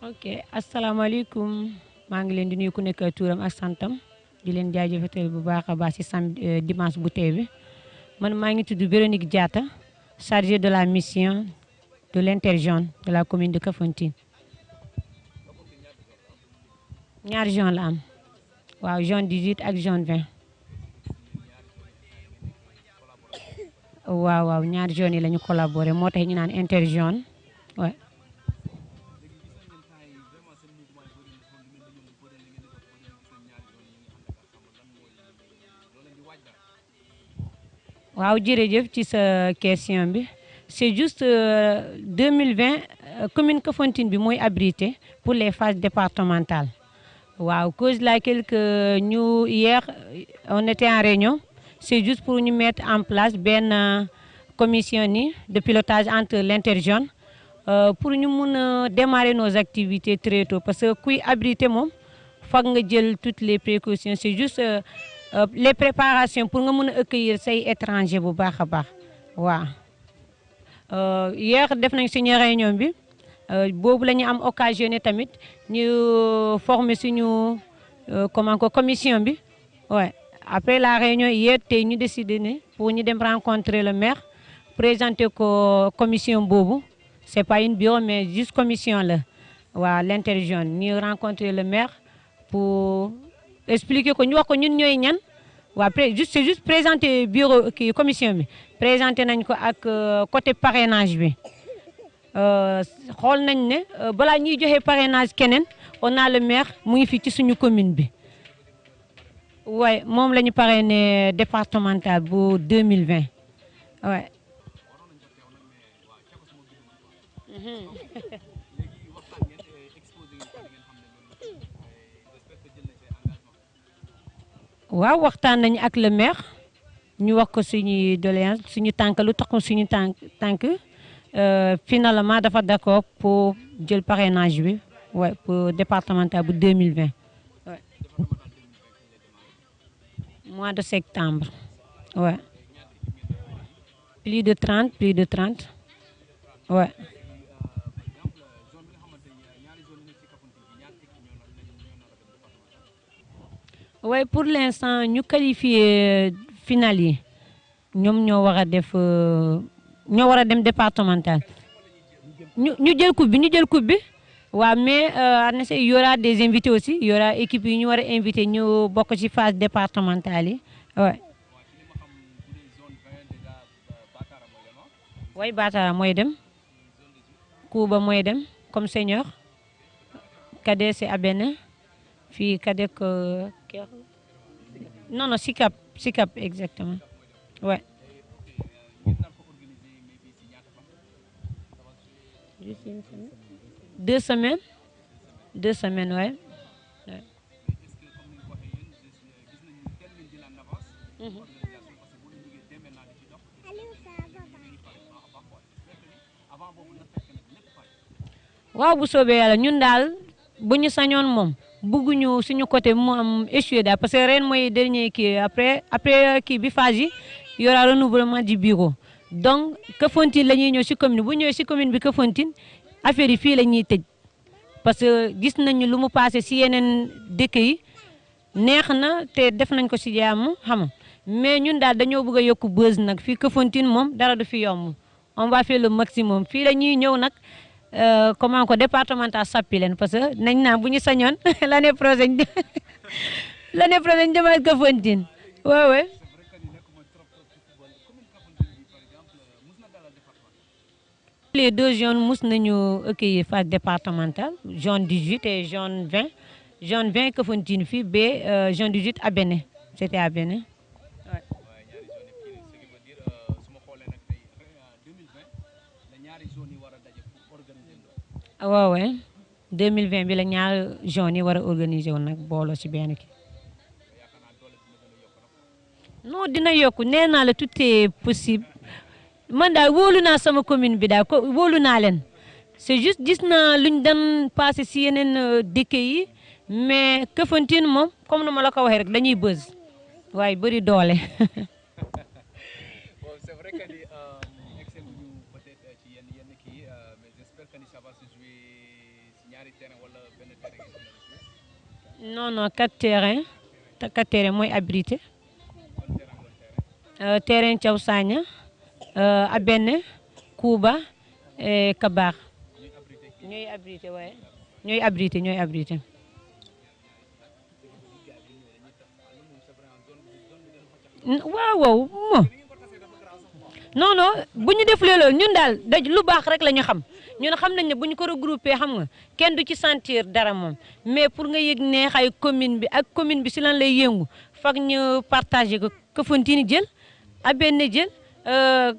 ok asalaamaaleykum maa ngi leen di nuyu ku nekk tuuram ak santam di leen jaajëfatal bu baax a baax ci dimanche bu tey bi man maa ngi tudd Véronique Diatta chargée de la mission de l'interjaune de la commune de Kafountine ñaari jaune la am waaw jaune 18 ak jaune 20 waaw waaw ñaari jaune yi la ñu collaboré moo tax ñu naan interjaune ouais. waaw jërëjëf ci sa question bi c'est juste 2020 commune Kafountine bi mooy abrité pour les phases départementales waaw cause laquelle que ñu hier on était en réunion c'est juste pour ñu mettre en place benn commission ni de pilotage entre l'interjaune pour ñu mun a démarrer nos activités très tôt parce que kuy abrité moom foog nga jël toutes les précautions c'est juste les préparations pour nga mun a accueillir say étrangers bu baax a baax waaw hier def nañ suñu réunion bi boobu la ñu am occasionné tamit ñu former suñu comment ko commission bi ouais après la réunion hier tey ñu décidé ne pour ñu dem rencontrer le maire présenter ko commission boobu c'est pas une bureau mais juste commission la waaw l'interjaune ñu rencontrer le maire pour expliquer ko ñu wax ko ñun ñooy ñan waaw c'est juste présenter bureau kii commission bi présenter nañ ko ak côté parrainage bi xool nañ ne balaa ñuy joxe parrainage keneen on a le maire mu ngi fii ci suñu commune bi waaye moom la ñu parrainé départemental bu 2020 waaye waaw waxtaan nañu ak le maire ñu wax ko suñuy doléance suñu tànk lu tax suñu tànk finalement dafa d'accord pour jël parrainage bi ouais pour départemental bu 2020 ouais. Mois de septembre ouais. Plus de 30 ouais. Ouais pour l'instant ñu qualifié final yi ñoom ñoo war a def ñoo war a dem départemental ñu jël coupe bi waaw mais il y aura des invités aussi il y aura équipe yi ñu war a invité ñu bokk ci phase départementale yi ouais. way Batara mooy dem Kouba mooy dem comme senior cadet c'est Abene fii cadet que non Sicap exactement ouais. Deux semaines ouais. Ouais. waaw bu soobee yàlla ñun daal bu ñu sañoon moom bëgguñu suñu côté mu am échoué daal parce que ren mooy dernier kii après kii bi phase yi y aura renouvellement du bureau donc Kafountine la ñuy ñëw ci commune bu ñëwee ci commune bi Kafountine affaire yi fii la ñuy tëj parce que gis nañu lu mu passé ci yeneen dëkk yi neex na te def nañ ko ci jàmm xam mais ñun daal dañoo bëgg a yokk buzz nag fii Kafountine moom dara du fi yomb on va faire le maximum fii la ñuy ñëw nag comment ko départemental sappi leen parce que nañ naa bu ñu sañoon l'année prochaine demal Kafountine waaw waaw. Les deux jaunes mus nañu accueillir phase départementale jaune 18 et jaune 20 jaune 20 Kafountine fii ba jaune 18 à Bénin c'était à Bénin. waaw waaw 2020 bi la ñaari jaunes yi war a organiser woon nag booloo ci benn ki non dina yokku nee naa la tout est possible man daal wóolu naa sama commune bi daal wóolu naa leen c'est juste gis naa luñ dan passé ci yeneen dëkk yi mais Kafountine moom comme nu ma la ko waxee rek dañuy buzz waaye bëri doole. peut-être ci yenn kii mais j'espère que ça va se jouer si ñaari terrain non non 4 terrains te 4 terrains mooy abrité terrain Thiaw Sagna Abene Kouba et Kabar ñooy abrité waaye ñooy abrité waaw waaw mo non non bu ñu def loolu ñun daal daj lu baax rek la ñu xam ñun xam nañ ne bu ñu ko regroupé xam nga kenn du ci sentir dara moom mais pour nga yëg neexay commune bi ak commune bi si lan lay yëngu fak ñu partagé ko Kafountine jël Abéné jël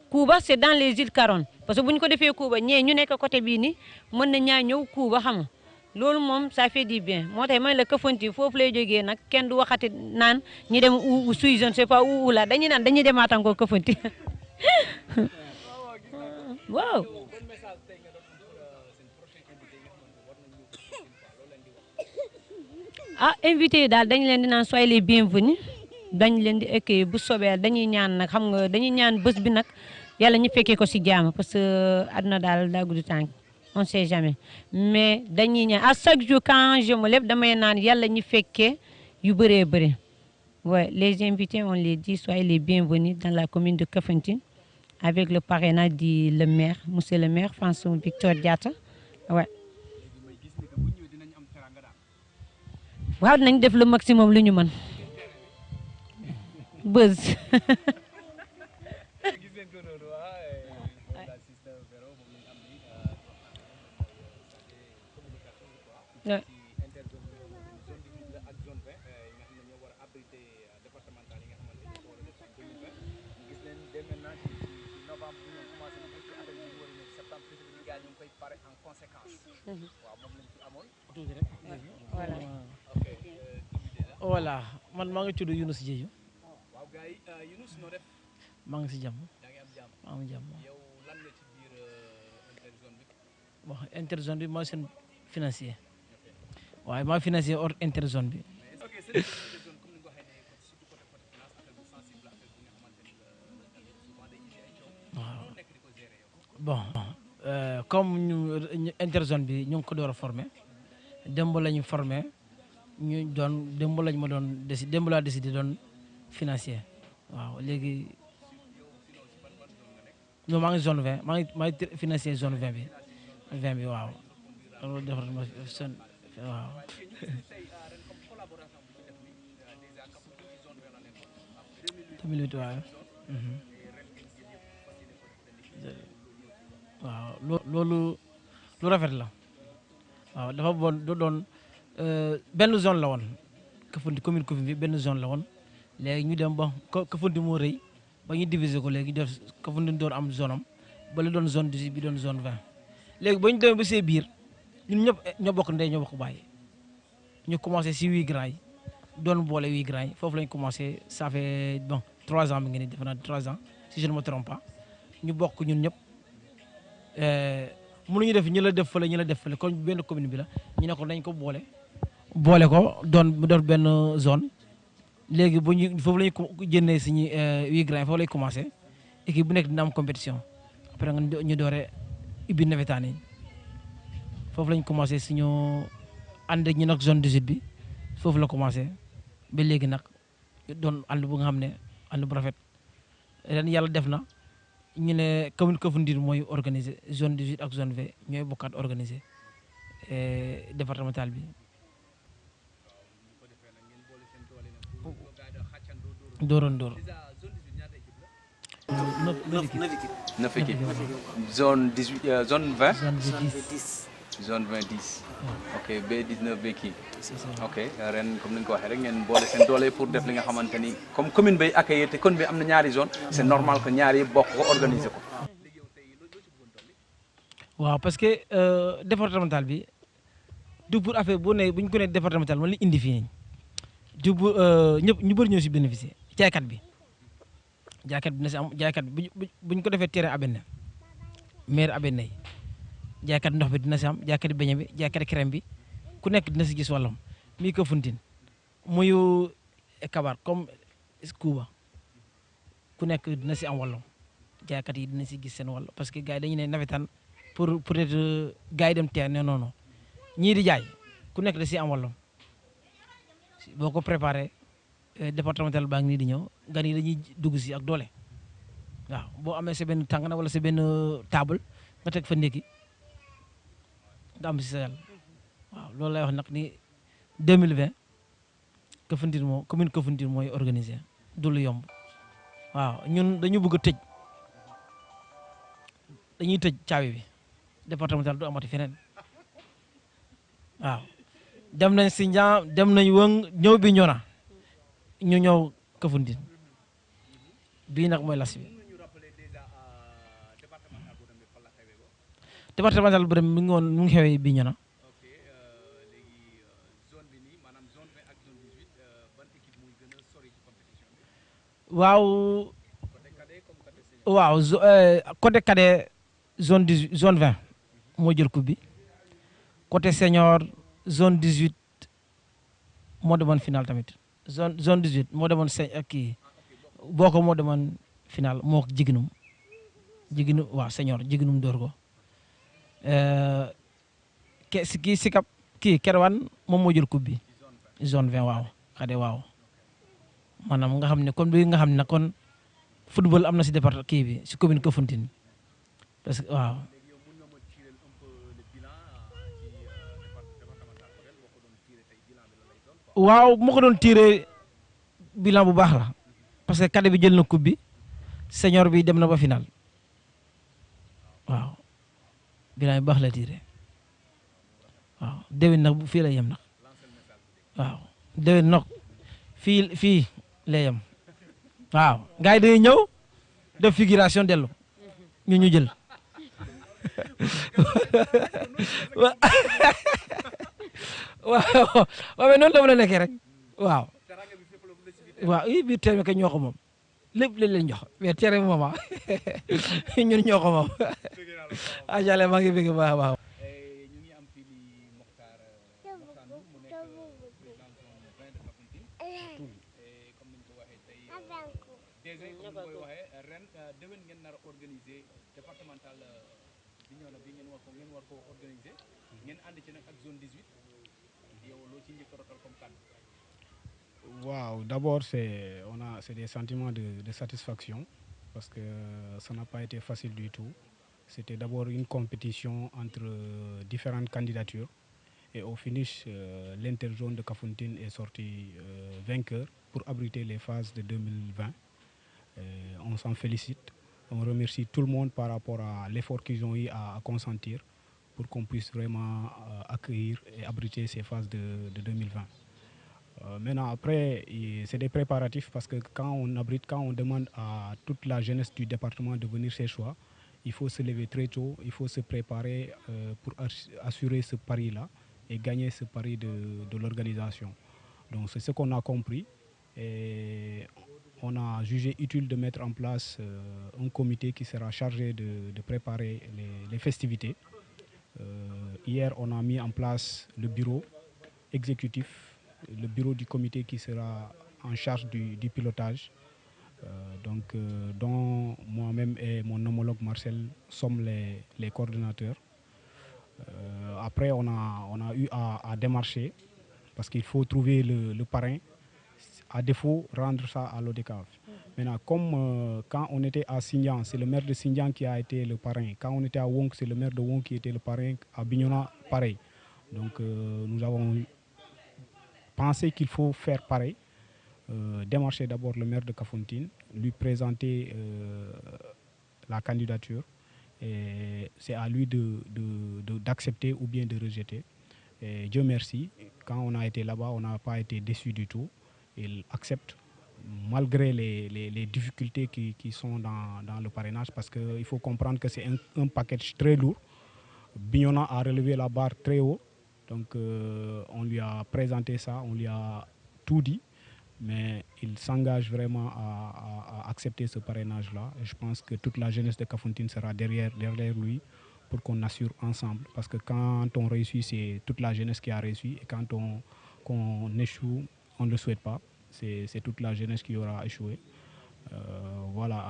Kouba c'est dans les îles Caroline parce que bu ñu ko defee Kouba ñee ñu nekk côté bii nii mën na ñaa ñëw Kouba xam nga loolu moom ça fait du bien moo tax man la Kafountine foofu lay jógee nag kenn du waxati naan ñi dem u suy je ne sais pas où la dañuy naan dañuy demaat encore Kafountine waaw ah invité yi daal dañu leen di naan soyez les bienvenus dañ leen di accueillir bu sobee dañuy ñaan nag xam nga dañuy ñaan bés bi nag yàlla ñu fekkee ko si jaama parce que àdduna daal daa gudd tànk on sait jamais mais dañuy ñaan à chaque jour quand je me lève damay naan yàlla ñu fekkee yu bëree bëri ouais les invités on les dit soyez les bienvenus dans la commune de Kafountine avec le parrainage du le maire monsieur le maire François Victor Diatta ouais waaw nañ def le maximum lu ñu mën buzz voilà man maa ngi tudd Younous Diédhiou maa ngi si jàmm maa ngi jàmm bon interzone bi mooy seen financier waaye maa financier hors interzone bi waaw bon comme ñu interzone bi ñu ngi ko door a formé démb la ñu formé ñu doon démb lañ ma doon démb laa décidé doon financier waaw léegi non maa ngi zone 20 maa ngi financier zone 20 bi waaw loolu defar ma seen waaw waaw loolu lu rafet la waaw dafa bon du doon benn zone la woon Kafountine commune Kafountine bi benn zone la woon léegi ñu dem ba Kafountine moo rëy ba ñu diviser ko léegi def Kafountine doon am zone am ba la doon zone 18 bi doon zone 20 léegi ba ñu demee ba see biir ñun ñëpp ñoo bokk ndey ñoo bokk bàyyi ñu commencé si 8 grands yi doon boole 8 grands yi foofu lañ commencé ça fait bon 3 ans mi ngi nii defe naa 3 ans si je ne me trompe pas ñu bokk ñun ñëpp mënuñu def ñu la def fële kon benn commune bi la ñu ne ko nañ ko boole ko doon benn zone léegi bu ñu foofu la ñu jëndee suñu 8 grands yi foofu lay commencé équipe bu nekk dina am compétition après nga ñu doore ubbi nawetaan yi foofu la ñu commencé suñu ànd ñu nag zone 18 bi foofu la commencé ba léegi nag doon ànd bu nga xam ne ànd bu rafet ren yàlla def na ñu ne commune Kafountine mooy organisé zone 18 ak zone 20 ñooy bokkaat organisé départemental bi. dooroon door. 9 équipes zone 18 zone 20. zone 20 10. ok B19 B kii. ok ren comme ni nga ko waxee rek ngeen boole seen doole pour def li nga xamante ni comme commune bay accueillir te commune bi am na ñaari zone c'est normal que ñaari yëpp bokk ko organiser ko. waaw parce que départemental bi du pour affaire bu ne bu ñu ko nee départemental man li indi fii nii du pour ñëpp ñu bëri ñoo si bénéficier jaaykat bi dina si am jaaykat bi bu ñu ko defee terrain Abéné maire Abéné jaaykat ndox bi dina si am jaaykat beñe bi jaaykat crème bi ku nekk dina si gis wàllam muy Kafountine muy Kabar comme Kouba ku nekk dina si am wàllam jaaykat yi dina si gis seen wàll parce que gars yi dañu ne nawetaan pour peut-être gars yi dem terrain non non ñii di jaay ku nekk da si am wàllam boo ko préparé départemental baa ngi nii di ñëw gan yi dañuy dugg si ak doole waaw boo amee sa benn tàngana wala sa benn table nga teg fa ndékki nga am si sa yàlla waaw loolu lay wax nag ni 2020 Kafountine moo commune Kafountine mooy organisé du lu yomb waaw ñun dañu bëgg a tëj dañuy tëj caabi bi départemental du amati feneen waaw dem nañ Sindian dem nañ Wëng ñëw bi ñona ñu ñëw Kafountine bii nag mooy las bi départemental bu dem mi ngi woon mu ngi xewee bi ñona waaw waaw côté cadet zone 18 zone 20 moo jël coupe bi côté senior zone 18 moo demoon final tamit zone 18 moo demoon kii boo ko moo demoon final moo ko jiginum waaw senior jiginum door ko kii sikap kii kerwan moom moo jël coupe bi zone 20 waaw cadet waaw maanaam nga xam ne kon bi nga xam ne nag kon football am na si département kii bi si commune Kafountine parce que waaw waaw moo ko doon tiré bilan bu baax la parce que cadet bi jël na coupe bi senior bi dem na ba final waaw bilan bu baax la tiré waaw déwén nag fii la yem nag waaw déwén nag fii la yem waaw gars yi dañuy ñëw def figuration dellu ñu jël waaw waaw noonu la mën a nekkee rek waaw waaw i biir teeme ka ñoo ko moom lépp lañ leen jox mais tere moom ñun ñoo ko moom ajale maa ngi bëgg baax a baax Wow, d'abord c'est des sentiments de satisfaction parce que ça n'a pas été facile du tout. C'était d'abord une compétition entre différentes candidatures et au finish l'interzone de Kafountine est sorti vainqueur pour abriter les phases de 2020. On s'en félicite. On remercie tout le monde par rapport à l'effort qu'ils ont eu à consentir pour qu'on puisse vraiment accueillir et abriter ces phases de 2020. Maintenant, après, c'est des préparatifs parce que quand on demande à toute la jeunesse du département de venir chez soi, il faut se lever très tôt, il faut se préparer pour assurer ce pari-là et gagner ce pari de l'organisation. Donc c'est ce qu'on a compris et on a jugé utile de mettre en place un comité qui sera chargé de préparer les festivités. Hier, on a mis en place le bureau exécutif, le bureau du comité qui sera en charge du pilotage, dont moi-même et mon homologue Marcel sommes les coordonnateurs. Après, on a eu à démarcher parce qu'il faut trouver le parrain, à défaut rendre ça à l'ODCAV. Maintenant, comme quand on était à Sindian, c'est le maire de Sindian qui a été le parrain. Quand on était à Wong, c'est le maire de Wong qui était le parrain. À Bignona, pareil. Donc nous avons pensé qu'il faut faire pareil. Démarcher d'abord le maire de Kafountine, lui présenter la candidature. Et c'est à lui d'accepter ou bien de rejeter. Et Dieu merci, quand on a été là-bas, on n'a pas été déçus du tout. Il accepte malgré les difficultés qui sont dans le parrainage, parce qu'il faut comprendre que c'est un package très lourd. Bignona a relevé la barre très haut, donc on lui a présenté ça, on lui a tout dit, mais il s'engage vraiment à accepter ce parrainage-là. Je pense que toute la jeunesse de Kafountine sera derrière lui pour qu'on assure ensemble, parce que quand on réussit, c'est toute la jeunesse qui a réussi, et quand on échoue, on ne le souhaite pas. C'est toute la jeunesse qui aura échoué. Voilà,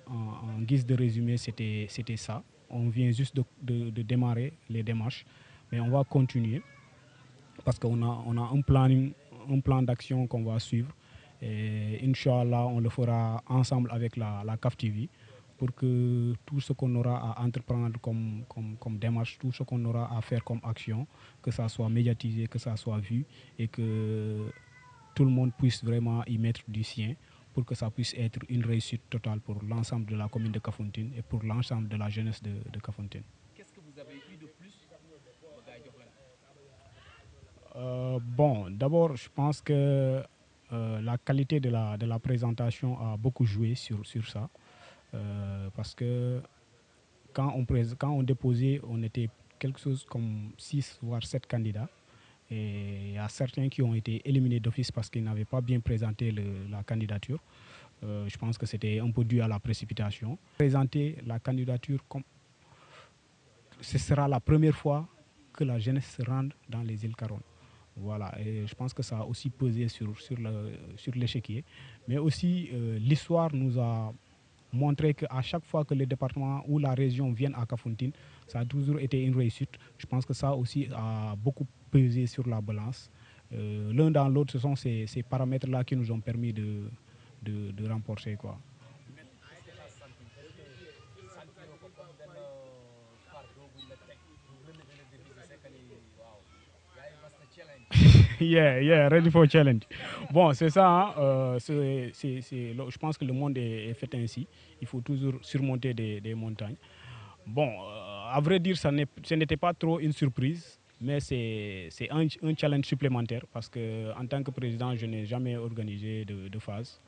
en guise de résumé, c'était ça. On vient juste de démarrer les démarches, mais on va continuer parce qu'on a un un plan d'action qu'on va suivre. Et Inch'Allah, on le fera ensemble avec la CAF TV pour que tout ce qu'on aura à entreprendre comme démarche, tout ce qu'on aura à faire comme action, que ça soit médiatisé, que ça soit vu et que tout le monde puisse vraiment y mettre du sien pour que ça puisse être une réussite totale pour l'ensemble de la commune de Kafountine et pour l'ensemble de la jeunesse de Kafountine. Qu'est-ce que vous avez eu de plus? Bon, d'abord, je pense que la qualité de la présentation a beaucoup joué sur ça. Parce que quand on déposait, on était quelque chose comme 6 voire 7 candidats. Et il y a certains qui ont été éliminés d'office parce qu'ils n'avaient pas bien présenté la candidature. Je pense que c'était un peu dû à la précipitation. Présenter la candidature, ce sera la première fois que la jeunesse se rende dans les îles Caroline. Voilà, et je pense que ça a aussi pesé sur l'échiquier. Mais aussi, l'histoire nous a montré qu'à chaque fois que le département ou la région viennent à Kafountine, ça a toujours été une réussite. Je pense que ça aussi a beaucoup pesé sur la balance. L'un dans l'autre, ce sont ces paramètres-là qui nous ont permis de remporter, quoi. Yeah, ready for challenge. Bon, c'est ça. Hein, je pense que le monde est fait ainsi. Il faut toujours surmonter des montagnes. Bon, à vrai dire, ce n'était pas trop une surprise, mais c'est un challenge supplémentaire parce que en tant que président, je n'ai jamais organisé de phase.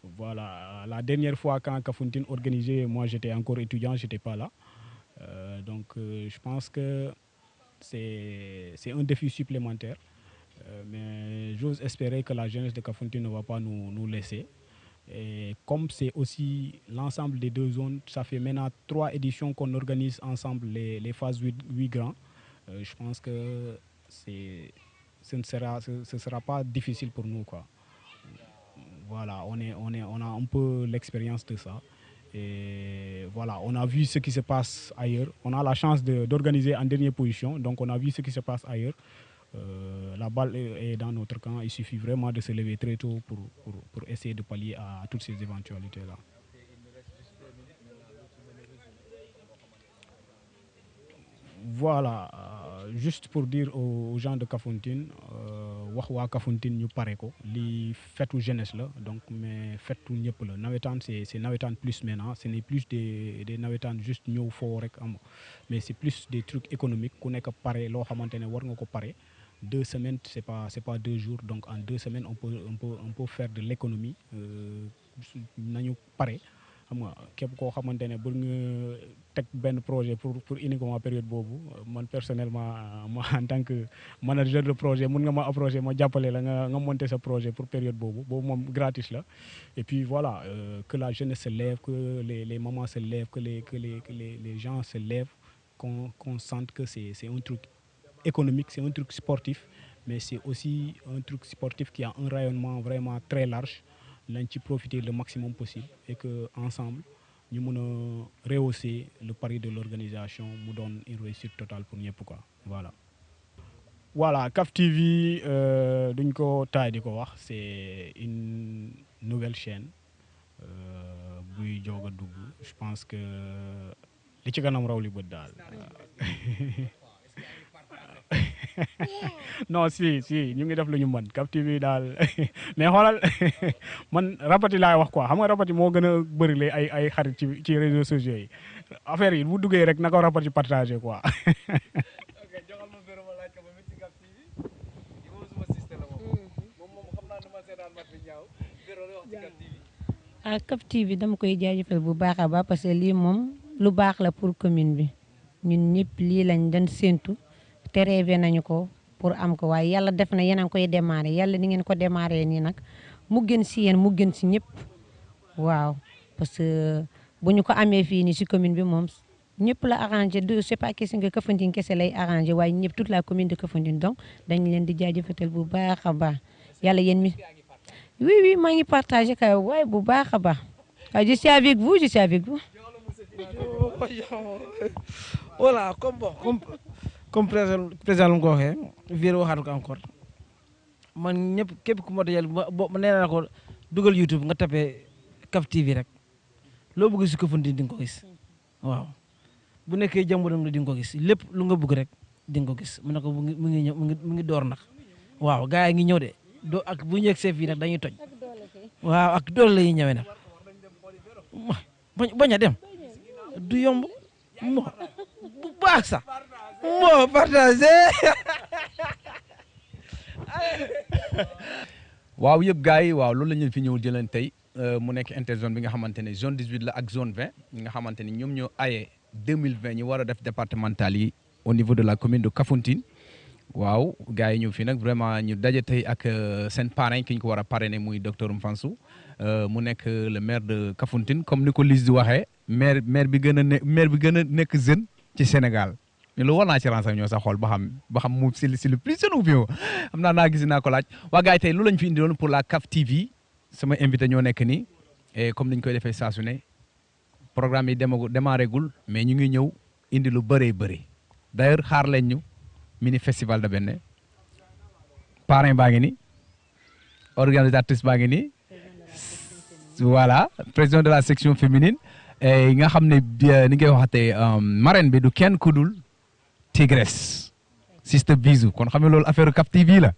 Voilà, la dernière fois quand Kafountine organisait, moi j'étais encore étudiant, j'étais pas là. Donc, je pense que c'est un défi supplémentaire. Mais j'ose espérer que la jeunesse de Kafountine ne va pas nous laisser. Et comme c'est aussi l'ensemble des 2 zones, ça fait maintenant 3 éditions qu'on organise ensemble les phases 8 grands. Je pense que ce ne sera pas difficile pour nous, quoi. Voilà, on a un peu l'expérience de ça. Et voilà, on a vu ce qui se passe ailleurs. On a la chance d'organiser en dernière position, donc on a vu ce qui se passe ailleurs. La balle est dans notre camp. Il suffit vraiment de se lever très tôt pour essayer de pallier à toutes ces éventualités-là. Voilà, juste pour dire aux gens de Kafountine, wax waa Kafountine ñu pare ko li fetu jeunesse la donc mais fetu ñëpp la nawetaan c'est nawetaan plus maintenant ce n'est plus des nawetaan juste ñëw foo rek am mais c'est plus des trucs économiques ku nekk pare loo xamante ne war nga ko pare 2 semaines c'est pas 2 jours donc en 2 semaines on peut faire de l'économie nañu pare xam nga képp koo xamante ne bëgg nga teg benn projet pour uniquement période boobu man personnellement moi en tant que manager de projet mun nga ma approcher ma jàppale la nga monter sa projet pour période boobu moom gratis la et puis voilà que la jeunesse se lève que les mamans se lèvent que les gens se lèvent qu'on sente que c'est un truc économique, c'est un truc sportif mais c'est aussi un truc sportif qui a un rayonnement vraiment très large lañ ci profiter le maximum possible et que ensemble ñu mën a rehausser le pari de l'organisation mu doon une réussite totale pour ñëpp quoi voilà CAF TV duñ ko taay di ko wax c'est une nouvelle chaîne buy joog a dugg je pense que li ci kanam raw li bët daal non si ñu ngi def lu ñu mën CAF TV daal mais xoolal man Rapati laay wax quoi xam nga Rapati moo gën a bëri ay xarit ci réseaux sociaux yi affaire yi bu duggee rek na ko Rapati partagé quoi. CAF TV dama koy jaajëfal bu baax a baax parce que lii moom lu baax la pour commune bi ñun ñëpp lii lañ dañ séntu. te rêvé nañu ko pour am ko waaye yàlla def na yéen a ngi koy démarré yàlla ni ngeen ko démarré nii nag mu gën si yéen mu gën si ñëpp waaw parce que bu ñu ko amee fii nii si commune bi moom ñëpp la arrangé c'est pas question que Kafountine kese lay arrangé waaye ñëpp toute la commune de Kafountine donc dañ leen di jaajëfatal bu baax a baax yàlla yéen mi oui maa ngi partagé kay waaye bu baax a baax waaye je suis avec vous voilà comme président lu ko waxee Vieux waxaat ko encore man ñëpp képp ku ma dajal ma nee naa ko dugal YouTube nga tapé CAF TV rek loo bëgg si Kafountine di nga ko gis waaw bu nekkee jàmbu la di nga ko gis lépp lu nga bëgg rek di nga ko gis mu ne ko mu ngi ñëw mu ngi door nag waaw gars yi ngi ñëw de ak bu ñu yegsee fii nag dañuy toj waaw ak doole la ñuy ñëwee nag bañ a dem du yomb mo bu baax sax moo partagé waaw yëpp gars yi waaw loolu la ñu fi ñëw jëleen tey mu nekk interzone bi nga xamante ne zone 18 la ak zone 20 ñi nga xamante ne ñoom ñoo aye 2020 ñi war a def départemental yi au niveau de la commune de Kafountine waaw gars yi ñëw fii nag vraiment ñu daje tey ak seen parrain ki ñu ko war a parrainer muy docteur Mfansou mu nekk le maire de Kafountine comme ni ko Lise di waxee maire bi gën a nekk jeune ci Sénégal mais loolu war naa ci renseigner sax xool ba xam moom c'est le plus jeune ou bien xam naa gis naa ko laaj waa gars yi tey lu lañ fi indiloon pour la CAF TV sama invité ñoo nekk nii et comme niñ koy defee saa su ne programme yi démarré gul mais ñu ngi ñëw indi lu bëree bëri d'ailleurs xaar leen ñu mini festival de Bénin parrain baa ngi ni organisatrice baa ngi ni voilà président de la section féminine et nga xam ne ni ngay waxatee marraine bi du kenn ku dul Tigresse Sister Bisou kon xam ne loolu affaire CAF TV la